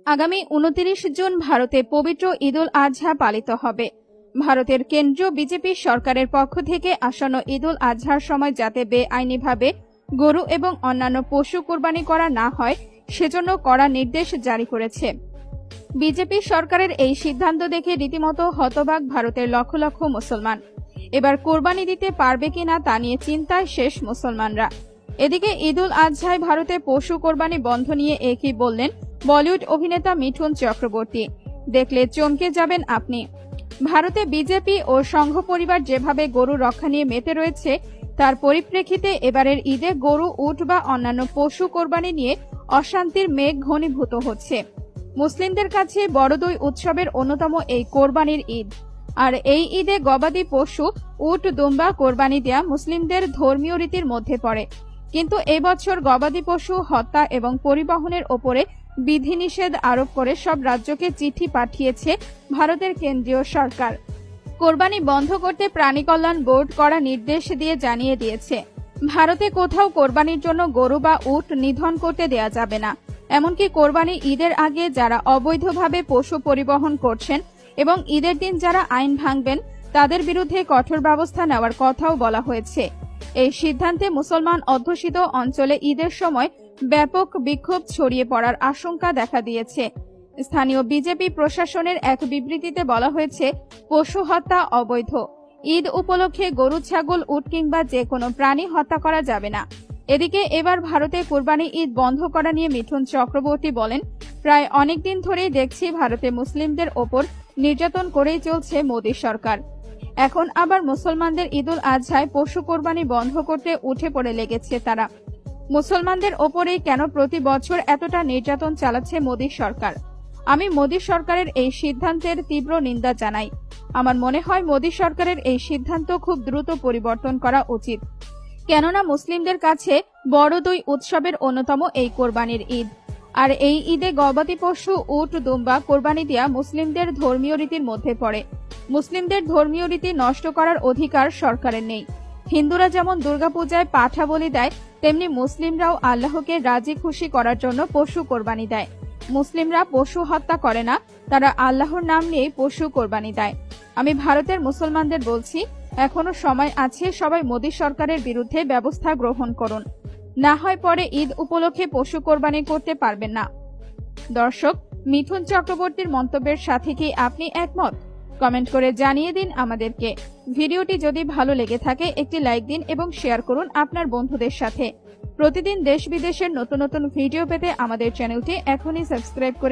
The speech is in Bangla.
আগামী 29 জুন ভারতে পবিত্র ঈদ উল আজহা পালিত হবে। ভারতের কেন্দ্রীয় বিজেপি সরকারের পক্ষ থেকে আসন্ন ঈদ উল আজহার সময় যাতে বেআইনিভাবে গরু এবং অন্যান্য পশু কোরবানি করা না হয় সেজন্য কড়া নির্দেশ জারি করেছে। বিজেপি সরকারের এই সিদ্ধান্ত দেখে রীতিমতো হতবাক ভারতের লক্ষ লক্ষ মুসলমান। এবার কোরবানি দিতে পারবে কিনা তা নিয়ে চিন্তায় শেষ মুসলমানরা। এদিকে ঈদ উল আজহায় ভারতে পশু কোরবানি বন্ধ নিয়ে একই বললেন বলিউড অভিনেতা মিঠুন চক্রবর্তী। দেখলে চমকে যাবেন আপনি। ভারতে বিজেপি ও সংঘ পরিবার যেভাবে গরু রক্ষা নিয়ে মেতে রয়েছে তার পরিপ্রেক্ষিতে এবারের ঈদে গরু, উট বা অন্যান্য পশু কোরবানি নিয়ে অশান্তির মেঘ ঘনীভূত হচ্ছে। মুসলিমদের কাছে বড়দুই উৎসবের অন্যতম এই কোরবানির ঈদ। আর এই ঈদে গবাদি পশু, উট, দুম্বা কোরবানি দেয়া মুসলিমদের ধর্মীয় রীতির মধ্যে পড়ে। কিন্তু এবছর গবাদি পশু হত্যা এবং পরিবহনের ওপরে বিধিনিষেধ আরোপ করে সব রাজ্যকে চিঠি পাঠিয়েছে ভারতের কেন্দ্রীয় সরকার। কোরবানি বন্ধ করতে প্রাণী কল্যাণ বোর্ড কড়া নির্দেশ দিয়ে জানিয়ে দিয়েছে, ভারতে কোথাও কোরবানির জন্য গরু বা উট নিধন করতে দেয়া যাবে না। এমনকি কোরবানি ঈদের আগে যারা অবৈধভাবে পশু পরিবহন করছেন এবং ঈদের দিন যারা আইন ভাঙবেন তাদের বিরুদ্ধে কঠোর ব্যবস্থা নেওয়ার কথাও বলা হয়েছে। এই সিদ্ধান্তে মুসলমান অধ্যুষিত অঞ্চলে ঈদের সময় ব্যাপক বিক্ষোভ ছড়িয়ে পড়ার আশঙ্কা দেখা দিয়েছে। স্থানীয় বিজেপি প্রশাসনের এক বিবৃতিতে বলা হয়েছে, পশু হত্যা অবৈধ। ঈদ উপলক্ষে গরু, ছাগল, উট কিংবা যে কোনো প্রাণী হত্যা করা যাবে না। এদিকে এবার ভারতে কোরবানি ঈদ বন্ধ করা নিয়ে মিঠুন চক্রবর্তী বলেন, প্রায় অনেকদিন ধরেই দেখছি ভারতে মুসলিমদের ওপর নির্যাতন করেই চলছে মোদী সরকার। এখন আবার মুসলমানদের ঈদ উল আজহায় পশু কোরবানি বন্ধ করতে উঠে পড়ে লেগেছে তারা। মুসলমানদের ওপরেই কেন প্রতি বছর এতটা নির্যাতন চালাচ্ছে মোদী সরকার? আমি মোদী সরকারের এই সিদ্ধান্তের তীব্র নিন্দা জানাই। আমার মনে হয় মোদী সরকারের এই সিদ্ধান্ত খুব দ্রুত পরিবর্তন করা উচিত। কেননা মুসলিমদের কাছে বড়দুই উৎসবের অন্যতম এই কোরবানির ঈদ। আর এই ঈদে গবাদি পশু, উট, দুম্বা কোরবানি দেয়া মুসলিমদের ধর্মীয় রীতির মধ্যে পড়ে। মুসলিমদের ধর্মীয় রীতি নষ্ট করার অধিকার সরকারের নেই। হিন্দুরা যেমন দুর্গাপূজায় পাঠা বলি দেয়, তেমনি মুসলিমরাও আল্লাহকে রাজি খুশি করার জন্য পশু কোরবানি দেয়। মুসলিমরা পশু হত্যা করে না, তারা আল্লাহর নাম নিয়ে পশু কোরবানি দেয়। আমি ভারতের মুসলমানদের বলছি, এখনো সময় আছে, সবাই মোদী সরকারের বিরুদ্ধে ব্যবস্থা গ্রহণ করুন, না হয় পরে ঈদ উপলক্ষে পশু কোরবানি করতে পারবেন না। দর্শক, মিঠুন চক্রবর্তীর মন্তব্যের সাথে কি আপনি একমত? কমেন্ট করে জানিয়ে দিন আমাদেরকে। ভিডিওটি যদি ভালো লেগে থাকে একটি লাইক দিন এবং শেয়ার করুন আপনার বন্ধুদের সাথে। প্রতিদিন দেশ বিদেশের নতুন নতুন ভিডিও পেতে আমাদের চ্যানেলটি এখনই সাবস্ক্রাইব করে